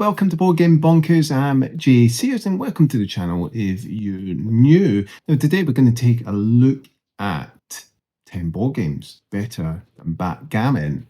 welcome to Board Game Bonkers. I'm Jay Sears and welcome to the channel if you're new. Now today we're going to take a look at 10 board games better than Backgammon.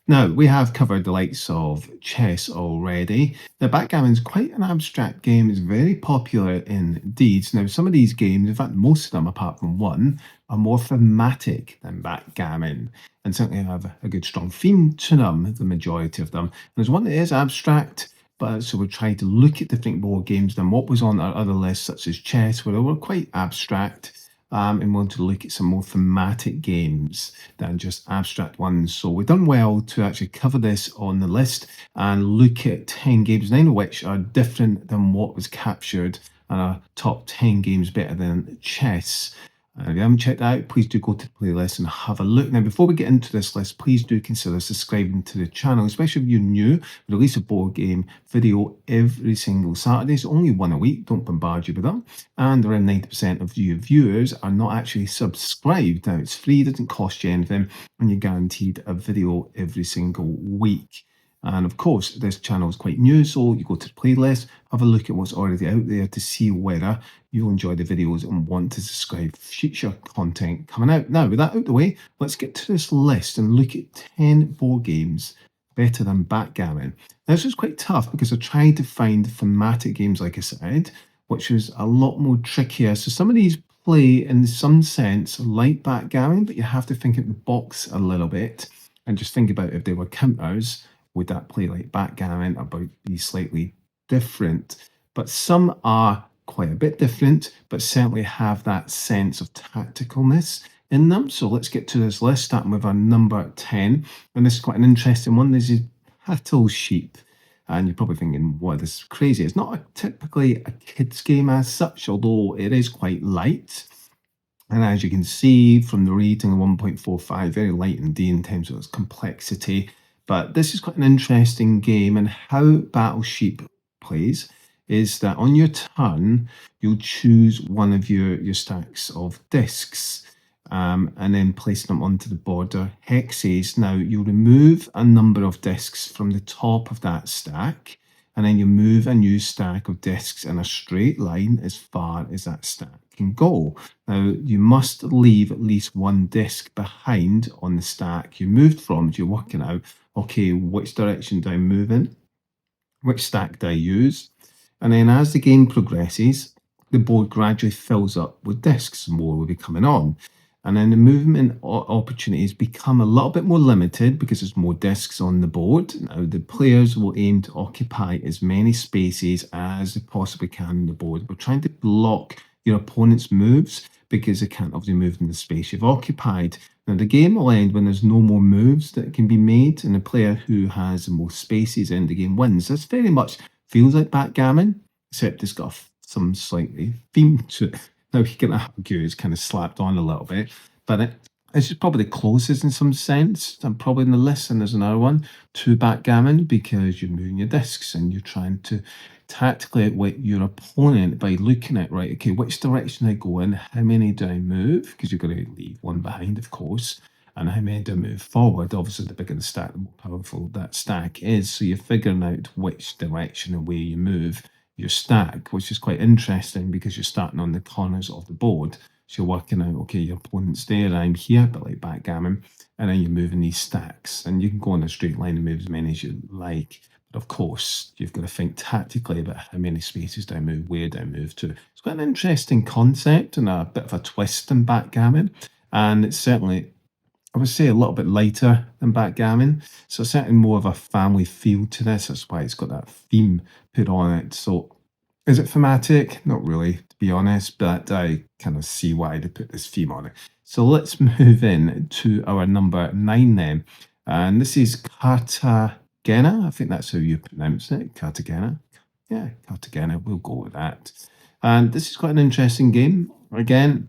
Now, we have covered the likes of chess already. Now, Backgammon's quite an abstract game. It's very popular indeed. Now, some of these games, in fact, most of them, apart from one, are more thematic than Backgammon and certainly have a good strong theme to them, the majority of them. And there's one that is abstract, but so we're trying to look at different board games than what was on our other lists, such as chess, where they were quite abstract. And want to look at some more thematic games than just abstract ones. So we've done well to actually cover this on the list and look at 10 games, 9 of which are different than what was captured and are top 10 games better than chess. And if you haven't checked that out, please do go to the playlist and have a look. Now, before we get into this list, please do consider subscribing to the channel, especially if you're new. We release a board game video every single Saturday. It's only one a week. Don't bombard you with them. And around 90% of you viewers are not actually subscribed. Now, it's free, doesn't cost you anything, and you're guaranteed a video every single week. And of course, this channel is quite new, so you go to the playlist, have a look at what's already out there to see whether you'll enjoy the videos and want to subscribe for future content coming out. Now, with that out of the way, let's get to this list and look at 10 board games better than Backgammon. Now, this was quite tough because I tried to find thematic games, like I said, which was a lot more trickier. So some of these play in some sense like Backgammon, but you have to think out the box a little bit and just think about if they were counters. Would that play like Backgammon or be slightly different? But some are quite a bit different, but certainly have that sense of tacticalness in them. So let's get to this list, starting with our number 10. And this is quite an interesting one. This is Battle Sheep. And you're probably thinking, wow, this is crazy. It's not typically a kid's game as such, although it is quite light. And as you can see from the rating of 1.45, very light indeed in terms of its complexity. But this is quite an interesting game, and how Battle Sheep plays is that on your turn, you'll choose one of your stacks of discs and then place them onto the border hexes. Now, you'll remove a number of discs from the top of that stack, and then you move a new stack of discs in a straight line as far as that stack can go. Now, you must leave at least one disc behind on the stack you moved from. So you're working out, okay, which direction do I move in? Which stack do I use? And then as the game progresses, the board gradually fills up with discs. More will be coming on. And then the movement opportunities become a little bit more limited because there's more discs on the board. Now, the players will aim to occupy as many spaces as they possibly can on the board. We're trying to block your opponent's moves because they can't obviously move in the space you've occupied. Now, the game will end when there's no more moves that can be made, and the player who has the most spaces in the game wins. This very much feels like Backgammon, except it's got some slightly theme to it. Now, you can argue it's kind of slapped on a little bit, but it's just probably the closest in some sense. And probably in the list, and there's another one, to Backgammon, because you're moving your discs and you're trying to tactically outwit your opponent by looking at, right, okay, which direction I go in, how many do I move, because you're going to leave one behind, of course, and how many do I move forward. Obviously, the bigger the stack, the more powerful that stack is. So you're figuring out which direction and where you move your stack, which is quite interesting because you're starting on the corners of the board. So you're working out, okay, your opponent's there, I'm here, but like Backgammon, and then you're moving these stacks. And you can go in a straight line and move as many as you like. But of course, you've got to think tactically about how many spaces do I move, where do I move to. It's quite an interesting concept and a bit of a twist in Backgammon. And it's certainly, I would say, a little bit lighter than Backgammon. So certainly more of a family feel to this. That's why it's got that theme put on it. So is it thematic? Not really, to be honest, but I kind of see why they put this theme on it. So let's move in to our number 9 then. And this is Cartagena. I think that's how you pronounce it. Cartagena. Yeah, Cartagena. We'll go with that. And this is quite an interesting game. Again,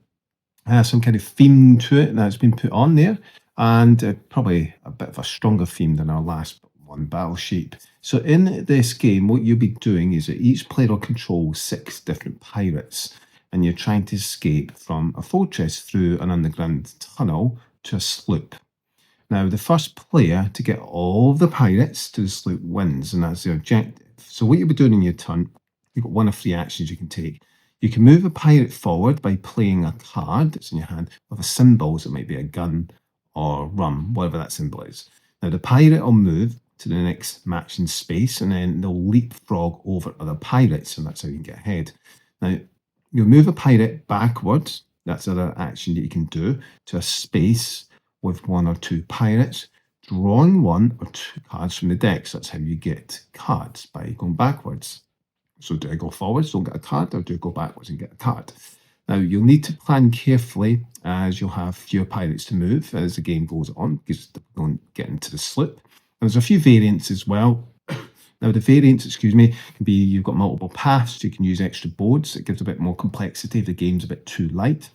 has some kind of theme to it that's been put on there, and probably a bit of a stronger theme than our last one, Battle Sheep. So in this game, what you'll be doing is that each player will control 6 different pirates, and you're trying to escape from a fortress through an underground tunnel to a sloop. Now, the first player to get all of the pirates to the sloop wins, and that's the objective. So what you'll be doing in your turn, you've got one of three actions you can take. You can move a pirate forward by playing a card that's in your hand with a symbol, so it might be a gun or rum, whatever that symbol is. Now the pirate will move to the next matching space, and then they'll leapfrog over other pirates, and that's how you can get ahead. Now, you'll move a pirate backwards, that's another action that you can do, to a space with one or two pirates, drawing one or two cards from the deck. So that's how you get cards, by going backwards. So do I go forwards, don't get a card, or do I go backwards and get a card? Now, you'll need to plan carefully, as you'll have fewer pirates to move as the game goes on, because they don't get into the sloop. And there's a few variants as well. Now, the variants, can be you've got multiple paths, you can use extra boards. It gives a bit more complexity if the game's a bit too light.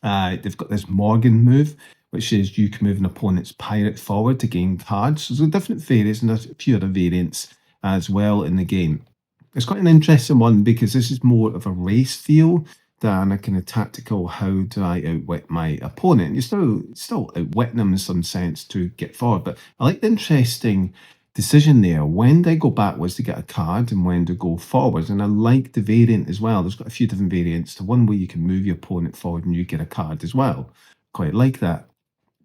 They've got this Morgan move, which is you can move an opponent's pirate forward to gain cards. So there's different variants and there's a few other variants as well in the game. It's quite an interesting one because this is more of a race feel than a kind of tactical, how do I outwit my opponent? You're still outwitting them in some sense to get forward. But I like the interesting decision there. When do I go backwards to get a card and when to go forwards? And I like the variant as well. There's got a few different variants. The one where you can move your opponent forward and you get a card as well. Quite like that.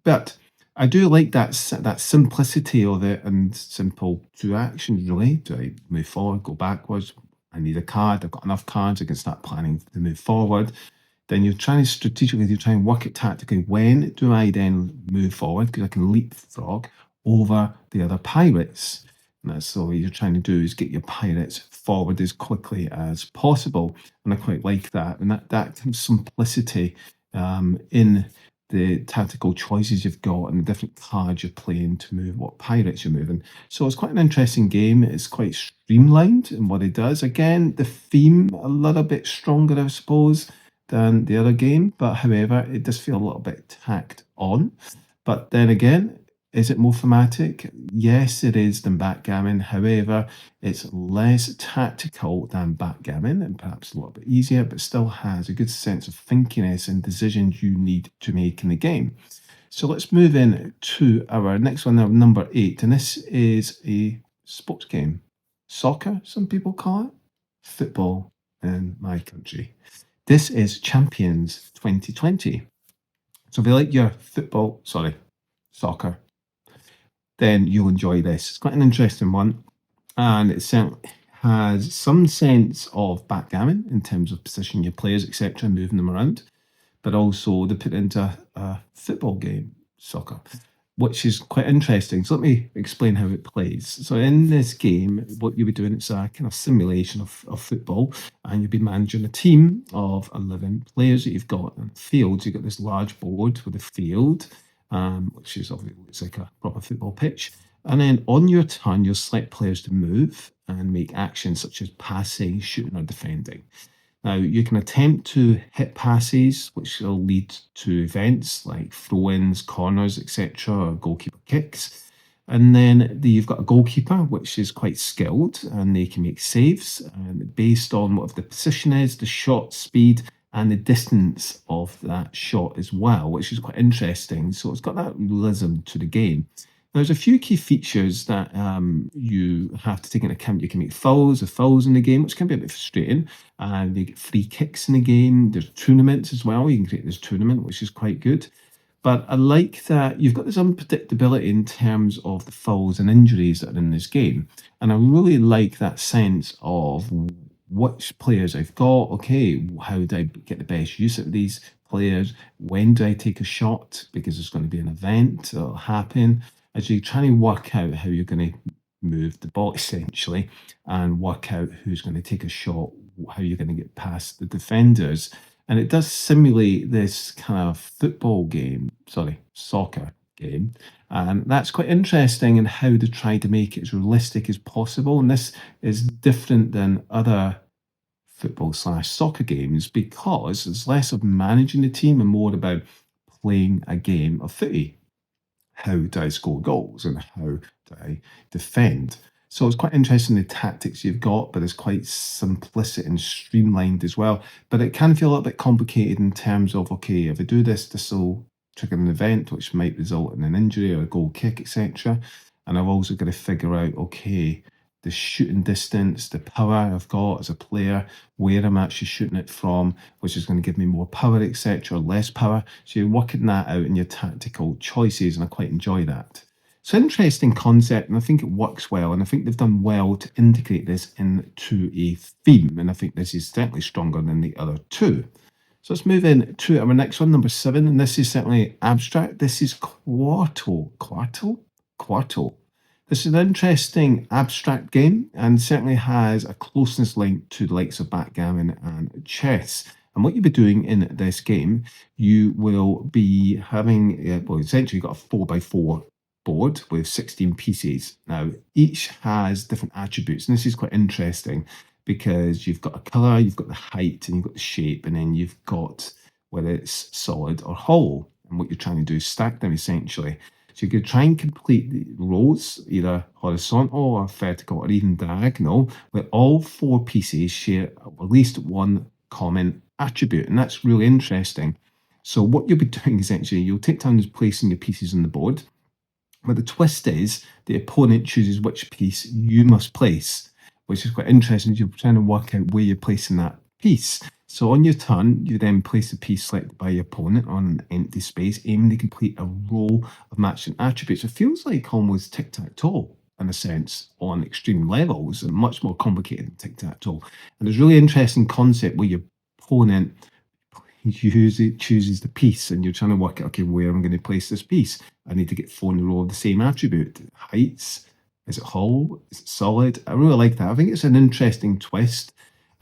But I do like that simplicity of it and simple two actions, really. Do I move forward, go backwards? I need a card. I've got enough cards. I can start planning to move forward. Then you're trying to strategically, you try and work it tactically. When do I then move forward? Because I can leapfrog over the other pirates. And that's all you're trying to do, is get your pirates forward as quickly as possible. And I quite like that. And that simplicity in the tactical choices you've got and the different cards you're playing to move what pirates you're moving. So it's quite an interesting game. It's quite streamlined in what it does. Again, the theme a little bit stronger, I suppose, than the other game, but however, it does feel a little bit tacked on. But then again, is it more thematic? Yes, it is than Backgammon. However, it's less tactical than Backgammon and perhaps a little bit easier, but still has a good sense of thinkiness and decisions you need to make in the game. So let's move in to our next one, now number 8. And this is a sports game. Soccer, some people call it. Football in my country. This is Champions 2020. So if you like your soccer, then you'll enjoy this. It's quite an interesting one, and it certainly has some sense of backgammon in terms of positioning your players, etc., moving them around, but also they put it into a football game, soccer, which is quite interesting. So let me explain how it plays. So in this game, what you'll be doing, it's a kind of simulation of football, and you'll be managing a team of 11 players that you've got on the field. You've got this large board with a field, which is obviously looks like a proper football pitch. And then on your turn, you'll select players to move and make actions such as passing, shooting, or defending. Now, you can attempt to hit passes, which will lead to events like throw-ins, corners, etc., or goalkeeper kicks. And then you've got a goalkeeper, which is quite skilled, and they can make saves based on what the position is, the shot speed, and the distance of that shot as well, which is quite interesting. So it's got that realism to the game. There's a few key features that you have to take into account. You can make fouls in the game, which can be a bit frustrating. And you get free kicks in the game. There's tournaments as well. You can create this tournament, which is quite good. But I like that you've got this unpredictability in terms of the fouls and injuries that are in this game. And I really like that sense of which players I've got. Okay, how do I get the best use of these players? When do I take a shot? Because there's going to be an event that'll happen. As you try to work out how you're going to move the ball, essentially, and work out who's going to take a shot, how you're going to get past the defenders. And it does simulate this kind of soccer game. And that's quite interesting in how to try to make it as realistic as possible. And this is different than other football/soccer games because it's less of managing the team and more about playing a game of footy. How do I score goals and how do I defend? So it's quite interesting the tactics you've got, but it's quite simplistic and streamlined as well. But it can feel a little bit complicated in terms of, okay, if I do this, this will trigger an event which might result in an injury or a goal kick, etc. And I've also got to figure out, okay, the shooting distance, the power I've got as a player, where I'm actually shooting it from, which is going to give me more power, etc., less power. So you're working that out in your tactical choices, and I quite enjoy that. It's an interesting concept, and I think it works well, and I think they've done well to integrate this into a theme, and I think this is certainly stronger than the other two. So let's move in to our next one, number 7, and this is certainly abstract. This is Quarto. Quarto? Quarto. This is an interesting abstract game and certainly has a closeness link to the likes of backgammon and chess. And what you'll be doing in this game, you will be having, well, essentially you've got a 4x4 board with 16 pieces. Now, each has different attributes, and this is quite interesting because you've got a colour, you've got the height, and you've got the shape, and then you've got whether it's solid or hollow. And what you're trying to do is stack them essentially. So you could try and complete the rows, either horizontal or vertical or even diagonal, where all 4 pieces share at least one common attribute. And that's really interesting. So what you'll be doing essentially, you'll take turns placing your pieces on the board. But the twist is the opponent chooses which piece you must place, which is quite interesting. You're trying to work out where you're placing that piece. So on your turn, you then place the piece selected by your opponent on an empty space, aiming to complete a row of matching attributes. It feels like almost tic-tac-toe in a sense on extreme levels, and much more complicated than tic-tac-toe. And there's a really interesting concept where your opponent chooses the piece, and you're trying to work out, okay, where am I going to place this piece? I need to get 4 in a row of the same attribute. Heights, is it hollow? Is it solid? I really like that. I think it's an interesting twist.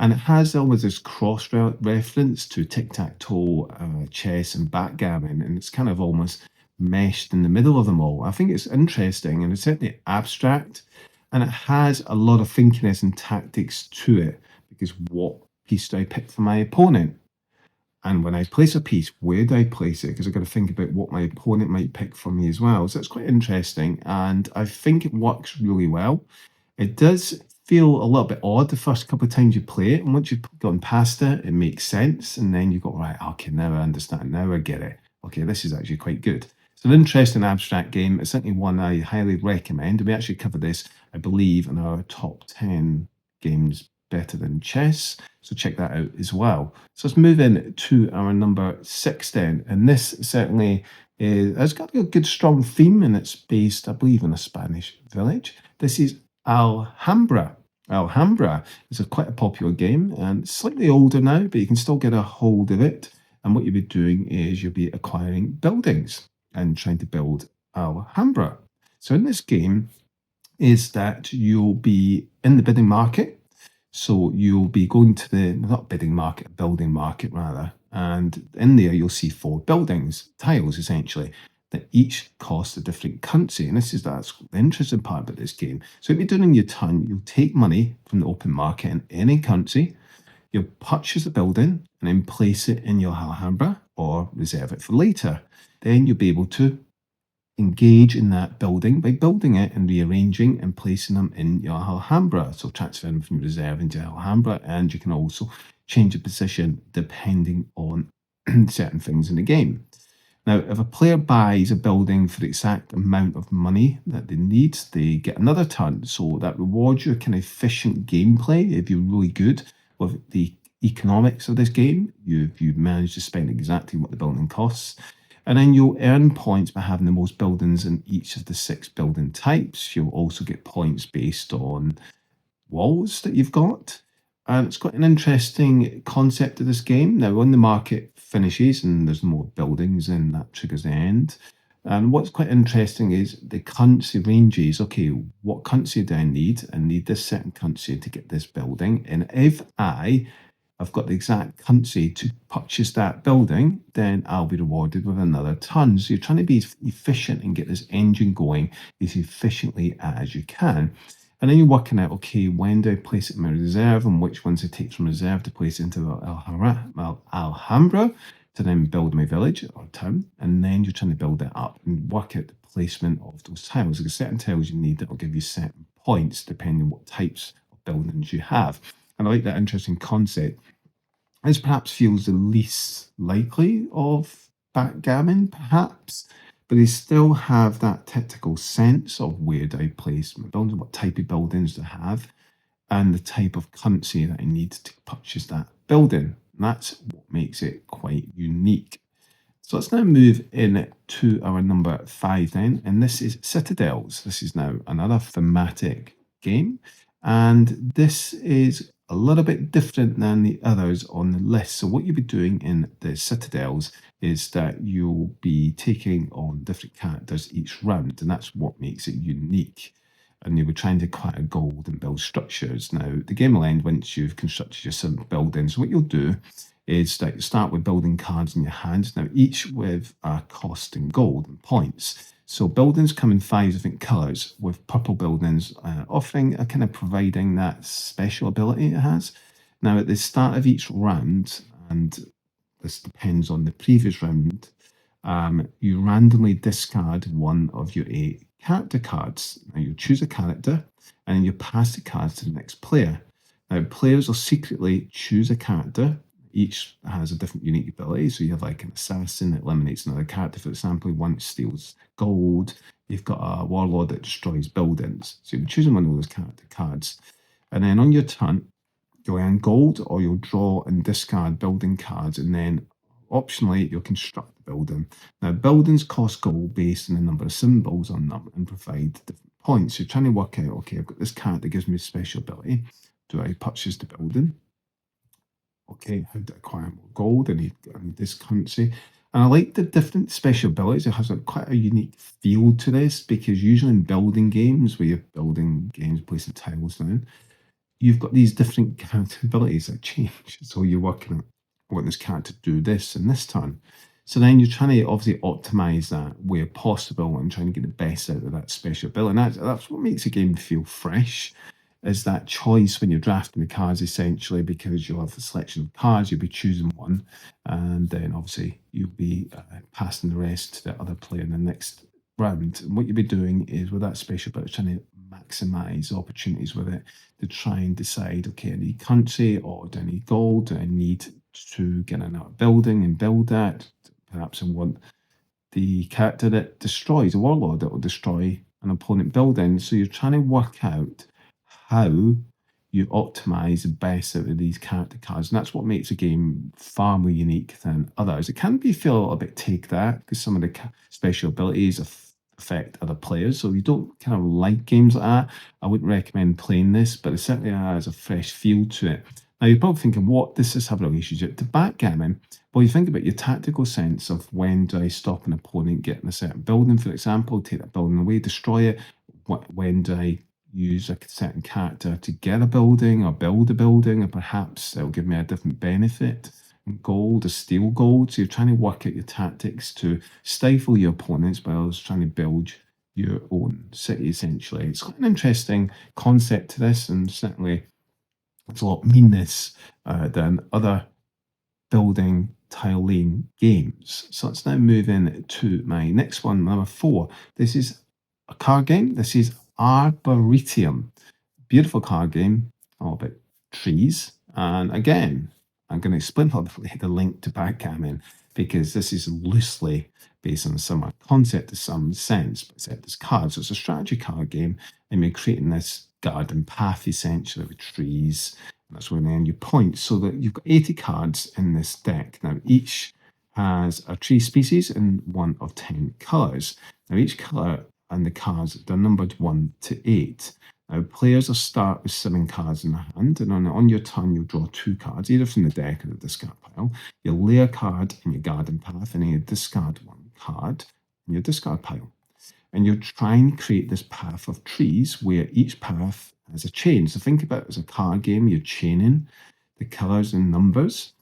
And it has almost this cross-reference to tic-tac-toe, chess and backgammon, and it's kind of almost meshed in the middle of them all. I think it's interesting, and it's certainly abstract, and it has a lot of thinkiness and tactics to it, because what piece do I pick for my opponent? And when I place a piece, where do I place it? Because I've got to think about what my opponent might pick for me as well. So it's quite interesting, and I think it works really well. It does feel a little bit odd the first couple of times you play it, and once you've gone past it, it makes sense, and then you go, right, okay, now I understand, now I get it. Okay, this is actually quite good. It's an interesting abstract game. It's certainly one I highly recommend. We actually covered this, I believe, in our top 10 games better than chess, so check that out as well. So let's move in to our number 6 then, and this certainly has got a good strong theme, and it's based, I believe, in a Spanish village. This is Alhambra. Alhambra is quite a popular game, and slightly older now, but you can still get a hold of it. And what you'll be doing is you'll be acquiring buildings and trying to build Alhambra. So in this game is that you'll be in the bidding market. So you'll be going to the, not bidding market, building market rather. And in there you'll see 4 buildings, tiles essentially, that each cost a different currency. And that's the interesting part about this game. So if you're doing in your turn, you'll take money from the open market in any currency, you'll purchase the building and then place it in your Alhambra or reserve it for later. Then you'll be able to engage in that building by building it and rearranging and placing them in your Alhambra. So transfer them from reserve into Alhambra, and you can also change the position depending on certain things in the game. Now, if a player buys a building for the exact amount of money that they need, they get another turn. So that rewards your kind of efficient gameplay. If you're really good with the economics of this game, you've managed to spend exactly what the building costs. And then you'll earn points by having the most buildings in each of the 6 building types. You'll also get points based on walls that you've got. And it's got an interesting concept of this game. Now, when the market finishes and there's more buildings, then that triggers the end. And what's quite interesting is the currency ranges. Okay, what currency do I need? I need this certain currency to get this building. And if I've got the exact currency to purchase that building, then I'll be rewarded with another turn. So you're trying to be efficient and get this engine going as efficiently as you can. And then you're working out, okay, when do I place it in my reserve and which ones I take from reserve to place into Alhambra to then build my village or town. And then you're trying to build it up and work out the placement of those tiles. There's certain tiles you need that will give you certain points depending on what types of buildings you have. And I like that interesting concept. This perhaps feels the least likely of backgammon, perhaps. but they still have that tactical sense of where do I place my buildings, what type of buildings do I have, and the type of currency that I need to purchase that building. And that's what makes it quite unique. So let's now move in to our number 5 then, and this is Citadels. This is now another thematic game, and this is a little bit different than the others on the list. So what you'll be doing in the Citadels is that you'll be taking on different characters each round, and that's what makes it unique. And you'll be trying to acquire gold and build structures. Now, the game will end once you've constructed your some buildings. So what you'll do is that you start with building cards in your hands, now each with a cost in gold and points. So buildings come in 5 different colours, with purple buildings offering a kind of providing that special ability it has. Now at the start of each round, and this depends on the previous round, you randomly discard one of your 8 character cards. Now you choose a character and then you pass the cards to the next player. Now players will secretly choose a character. Each has a different unique ability. So you have like an assassin that eliminates another character, for example, one steals gold. You've got a warlord that destroys buildings. So you're choosing one of those character cards. And then on your turn, you'll earn gold, or you'll draw and discard building cards, and then optionally you'll construct the building. Now buildings cost gold based on the number of symbols on them and provide different points. So you're trying to work out, okay, I've got this card that gives me a special ability. Do I purchase the building? Okay, how do I acquire more gold? I need this currency. And I like the different special abilities. It has quite a unique feel to this, because usually in building games, where you're building games, placing tiles down, you've got these different character abilities that change. So you're working on, I want this character to do this in this turn. So then you're trying to obviously optimize that where possible and trying to get the best out of that special ability. And that's what makes a game feel fresh, is that choice when you're drafting the cards, essentially, because you'll have a selection of cards, you'll be choosing one, and then obviously you'll be passing the rest to the other player in the next round. And what you'll be doing is, with that special ability, trying to maximize opportunities with it to try and decide, okay, I need currency, or do I need gold? Do I need to get another building and build that? Perhaps I want the character that destroys, a warlord that will destroy an opponent building. So you're trying to work out how you optimize the best out of these character cards. And that's what makes a game far more unique than others. It can feel a little bit take that, because some of the special abilities affect other players. So if you don't kind of like games like that, I wouldn't recommend playing this, but it certainly has a fresh feel to it. Now you're probably thinking, what does this have a relationship to backgammon? Well, you think about your tactical sense of, when do I stop an opponent getting a certain building, for example, take that building away, destroy it? When do I use a certain character to get a building or build a building, or perhaps it'll give me a different benefit, gold or steal gold? So you're trying to work out your tactics to stifle your opponents while trying to build your own city, essentially. It's quite an interesting concept to this, and certainly there's a lot of meanness than other building tile laying games. So let's now move in to my next one, number 4. This is a card game. This is Arboretum. Beautiful card game, all about trees. And again, I'm going to explain the link to backgammon, because this is loosely based on some concept to some sense, but except it's cards. So it's a strategy card game, and you're creating this garden path, essentially, with trees. And that's where you earn your points. So that you've got 80 cards in this deck. Now, each has a tree species in one of 10 colours. Now, each colour and the cards, they're numbered 1 to 8. Now, players will start with 7 cards in the hand, and on your turn, you'll draw 2 cards, either from the deck or the discard pile. You'll lay a card in your garden path, and then you discard 1 card in your discard pile. And you're trying to create this path of trees where each path has a chain. So think about it as a card game. You're chaining the colours and numbers,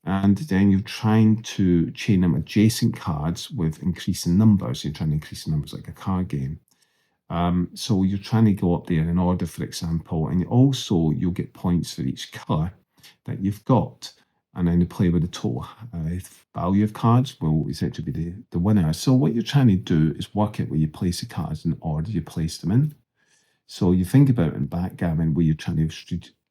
and then you're trying to chain them adjacent cards with increasing numbers. You're trying to increase the numbers like a card game. So you're trying to go up there in order, for example, and also you'll get points for each colour that you've got. And then the player with the total value of cards will essentially be the winner. So what you're trying to do is work out where you place the cards in order you place them in. So you think about in backgammon, where you're trying to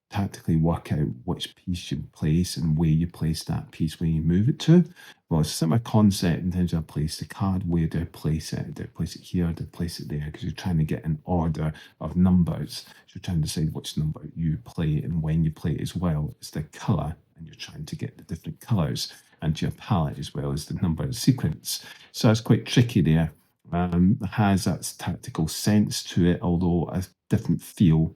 tactically work out which piece you place and where you place that piece when you move it to. Well, it's a similar concept in terms of I place the card, where do I place it? Do I place it here? Do I place it there? Because you're trying to get an order of numbers. So you're trying to decide which number you play and when you play it as well. It's the colour, and you're trying to get the different colours and your palette as well as the number sequence. So it's quite tricky there. Has that tactical sense to it, although a different feel.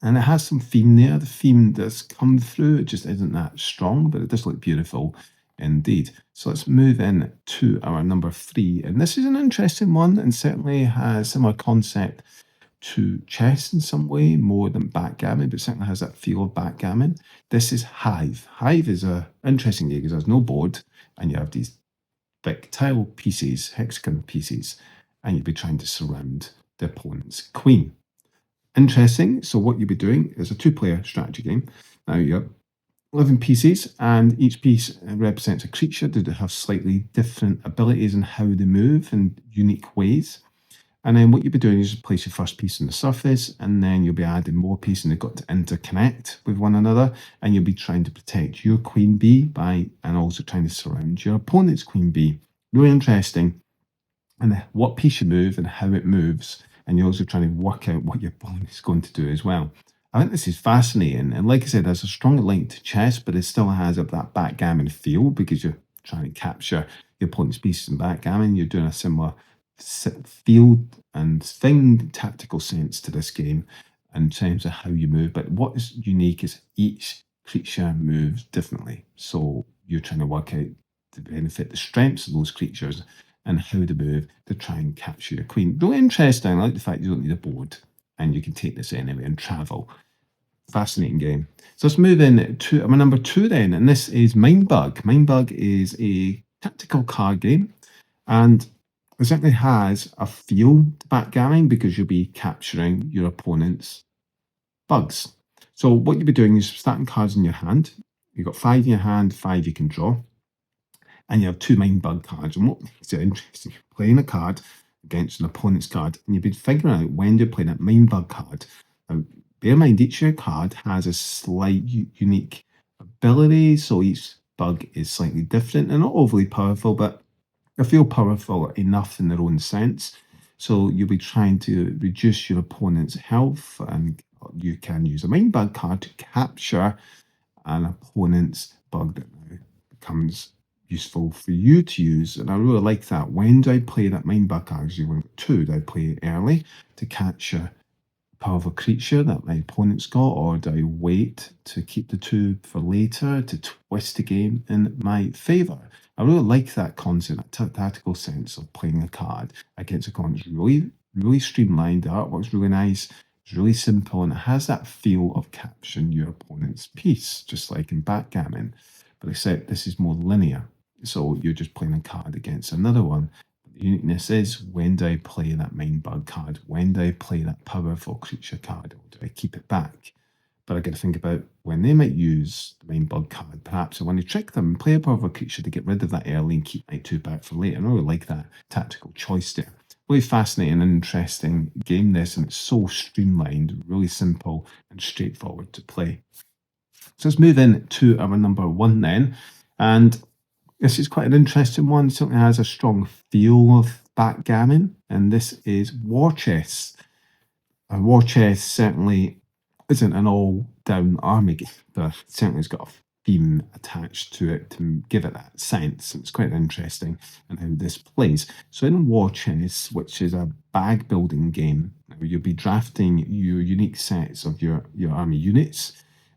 And it has some theme there. The theme does come through. It just isn't that strong, but it does look beautiful indeed. So let's move in to our number 3. And this is an interesting one and certainly has similar concept to chess in some way, more than backgammon, but certainly has that feel of backgammon. This is Hive. Hive is an interesting game because there's no board and you have these big tile pieces, hexagon pieces, and you'll be trying to surround the opponent's queen. Interesting. So what you'll be doing is a 2-player strategy game. Now you have 11 pieces, and each piece represents a creature that have slightly different abilities and how they move in unique ways. And then what you'll be doing is just place your first piece on the surface, and then you'll be adding more pieces, and they've got to interconnect with one another. And you'll be trying to protect your queen bee and also trying to surround your opponent's queen bee. Really interesting. And what piece you move and how it moves. And you're also trying to work out what your opponent is going to do as well. I think this is fascinating. And like I said, there's a strong link to chess, but it still has that backgammon feel because you're trying to capture your opponent's pieces in backgammon. You're doing a similar field and thing tactical sense to this game in terms of how you move. But what is unique is each creature moves differently. So you're trying to work out to benefit the strengths of those creatures and how to move to try and capture your queen. Really interesting. I like the fact you don't need a board and you can take this anyway and travel. Fascinating game. So let's move in to my number 2 then, and this is Mindbug. Mindbug is a tactical card game, and it certainly has a feel to backgammon because you'll be capturing your opponent's bugs. So what you'll be doing is starting cards in your hand. You've got 5 in your hand, 5 you can draw. And you have 2 Mindbug cards. And what makes it interesting, you're playing a card against an opponent's card, and you've been figuring out when to play that Mindbug card. Now, bear in mind, each of your card has a slight unique ability, so each bug is slightly different and not overly powerful, but they feel powerful enough in their own sense. So you'll be trying to reduce your opponent's health, and you can use a Mindbug card to capture an opponent's bug that now becomes useful for you to use. And I really like that. When do I play that Mindbug card? Because you've only got 2. Do I play it early to catch a powerful creature that my opponent's got, or do I wait to keep the 2 for later to twist the game in my favour? I really like that concept, that tactical sense of playing a card against a opponent. It's really, really streamlined. The artwork's really nice. It's really simple, and it has that feel of capturing your opponent's piece, just like in backgammon. But except this is more linear. So you're just playing a card against another one. The uniqueness is, when do I play that Mindbug card? When do I play that powerful creature card? Or do I keep it back? But I got to think about when they might use the Mindbug card. Perhaps I want to trick them and play a powerful creature to get rid of that early and keep my 2 back for later. I really like that tactical choice there. Really fascinating and interesting game this, and it's so streamlined, really simple and straightforward to play. So let's move in to our number 1 then. And this is quite an interesting one. It certainly has a strong feel of backgammon, and this is War Chess. And War Chess certainly isn't an all-down army game, but certainly has got a theme attached to it to give it that sense. And it's quite interesting in how this plays. So in War Chess, which is a bag-building game, you'll be drafting your unique sets of your army units,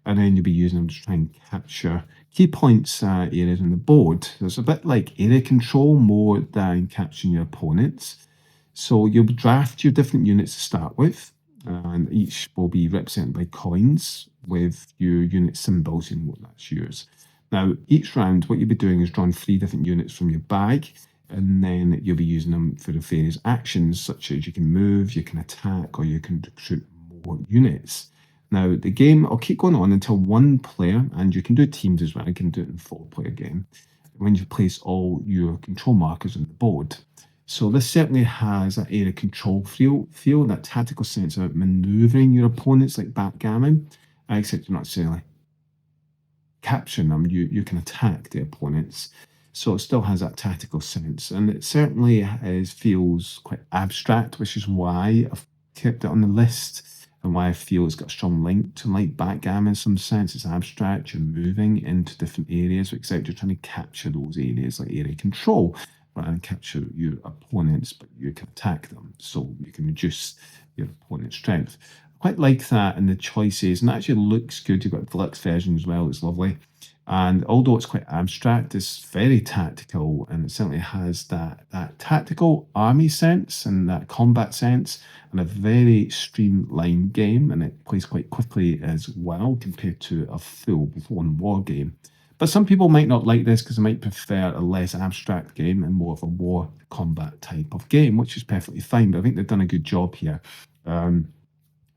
and then you'll be using them to try and capture key points areas on the board. So it's a bit like area control more than capturing your opponents. So you'll draft your different units to start with, and each will be represented by coins with your unit symbols and what that's yours. Now, each round, what you'll be doing is drawing 3 different units from your bag, and then you'll be using them for the various actions, such as you can move, you can attack, or you can recruit more units. Now, the game, I'll keep going on until 1 player, and you can do teams as well. You can do it in a 4-player game, when you place all your control markers on the board. So this certainly has that area control feel, that tactical sense of maneuvering your opponents like backgammon. except you're not necessarily capturing them, you can attack the opponents. So it still has that tactical sense, and it certainly feels quite abstract, which is why I've kept it on the list, and why I feel it's got a strong link to like backgammon in some sense. It's abstract, you're moving into different areas, except you're trying to capture those areas like area control, rather than capture your opponents, but you can attack them, so you can reduce your opponent's strength. Quite like that and the choices, and it actually looks good. You've got the deluxe version as well, it's lovely. And although it's quite abstract, it's very tactical, and it certainly has that tactical army sense and that combat sense, and a very streamlined game, and it plays quite quickly as well compared to a full-blown war game. But some people might not like this because they might prefer a less abstract game and more of a war combat type of game, which is perfectly fine. But I think they've done a good job here.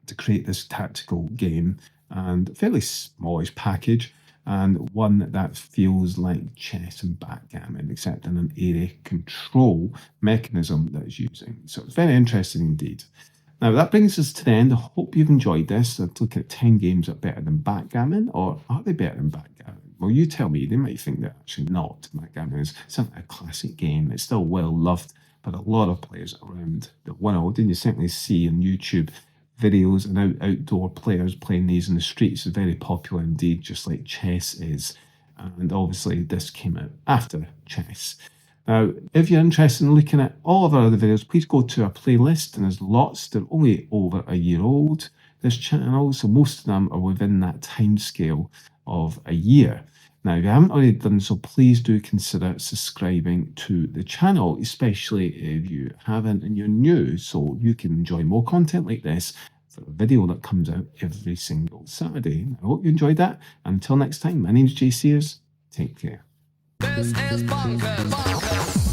To create this tactical game, and fairly smallish package, and one that feels like chess and backgammon, except in an area control mechanism that it's using. So it's very interesting indeed. Now that brings us to the end. I hope you've enjoyed this. I've looked at 10 games that are better than backgammon, or are they better than backgammon? Well, you tell me. They might think they're actually not. Backgammon is certainly a classic game. It's still well loved by a lot of players around the world, and you certainly see on YouTube videos and outdoor players playing these in the streets. Is very popular indeed, just like chess is. And obviously this came out after chess. Now, if you're interested in looking at all of our other videos, please go to our playlist, and there's lots. They're only over a year old, this channel, so most of them are within that time scale of a year. Now, if you haven't already done so, please do consider subscribing to the channel, especially if you haven't and you're new, so you can enjoy more content like this for a video that comes out every single Saturday. I hope you enjoyed that. Until next time, my name's Jay Sears. Take care. This is Bonkers.